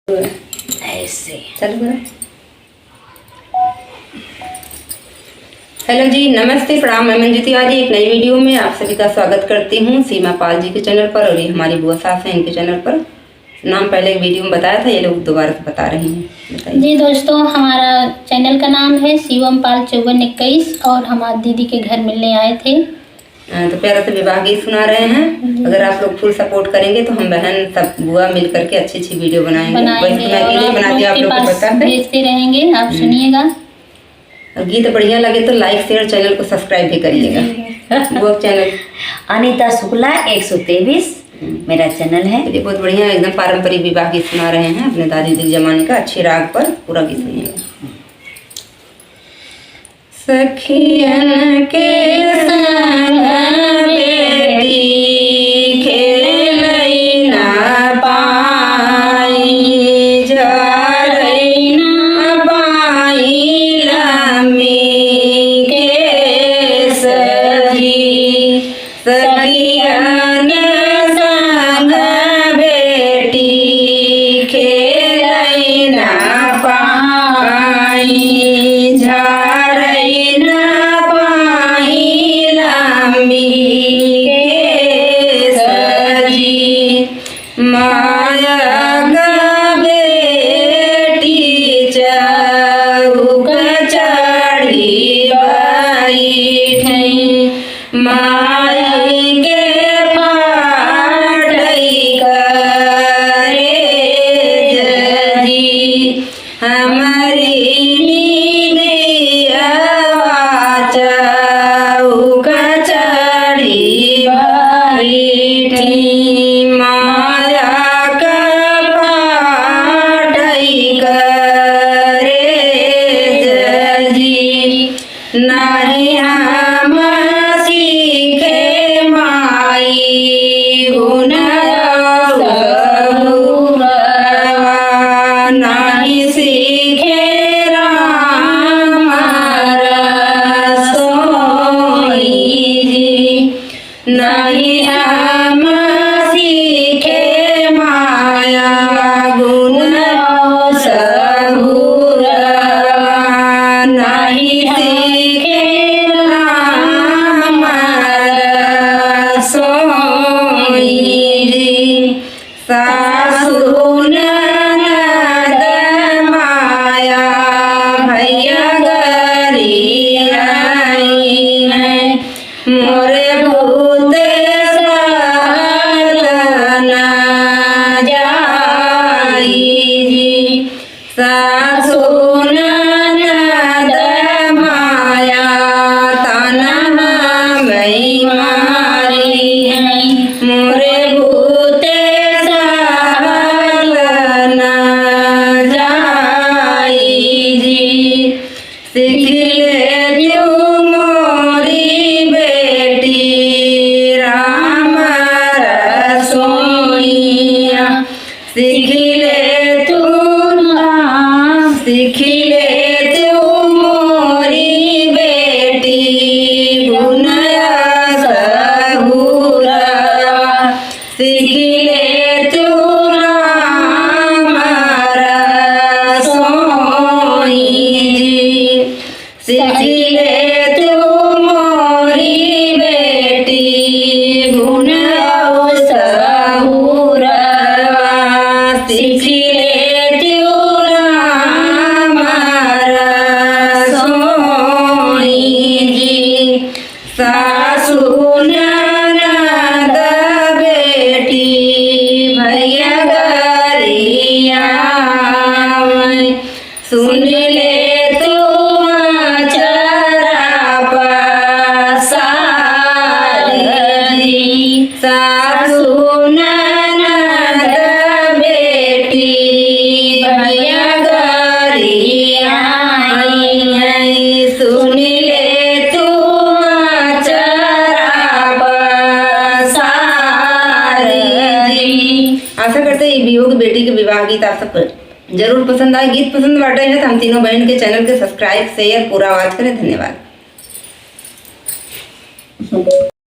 ऐसे चलो करो। हेलो जी, नमस्ते, प्रणाम। मैं मंजू तिवारी एक नई वीडियो में आप सभी का स्वागत करती हूँ सीमा पाल जी के चैनल पर। और ये हमारी बुआ सास है, इनके चैनल पर। नाम पहले एक वीडियो में बताया था, ये लोग दोबारा से बता रही हैं। जी दोस्तों, हमारा चैनल का नाम है शिवम पाल 5421 और हमारे दीदी के घर मिलने आए थे। तो प्यारा से विवाह गीत सुना रहे हैं। अगर आप लोग फुल सपोर्ट करेंगे तो हम बहन सब बुआ मिल करके अच्छी अच्छी वीडियो बनाएंगे। और आप लोग के पास भेजते रहेंगे, आप सुनिएगा। और गीत बढ़िया लगे तो लाइक शेयर, चैनल को सब्सक्राइब भी करिएगा। वो चैनल अनीता शुक्ला 123 मेरा चैनल है। ये बहुत बढ़िया एकदम पारंपरिक विवाह गीत सुना रहे हैं अपने दादी के जमाने का। अच्छे राग पर पूरा गीत सुनिएगा। सखियन के संग बेटी खेलई ना पाई, जरई ना पाई लम्मी के सजी। सखियन संग बेटी खेलई ना पाई, माया का बेटी चौक चढ़ी बैठी, माई के पाटई करे जजी। हमारी नीलिया चौक चढ़ी बैठी, नहीं हम सीखे माई गुण नहीं सीखे राम रसोई जी। नहीं हम सीखे माया गुण सबूर, नहीं सासु ननद माया भैया गरी आई है, मोरे भूते सहल न जाई जी। सासु ननद माया ताना मई मारी है, मोरे भूते सीख ले तू मोरी बेटी राम रसोइया। सीख ले तू सीख ले तू मोरी बेटी गुनया सबूरा। सीख ले तू राम रसोई जी। सीख ले तू मोरी बेटी गुण सबूरा। सीख ले तू राम रसोई जी। सासु ननद बेटी भैया गरिया सुन ले तू चरा पसारी। सासु ननद बेटी भैया गरिया सुन ले तू चरा पसारी। आशा करते हैं वियोग बेटी के विवाह गीत आप सबको जरूर पसंद आए। गीत पसंद बाटे है तो हम तीनों बहन के चैनल के सब्सक्राइब शेयर पूरा आवाज करें। धन्यवाद।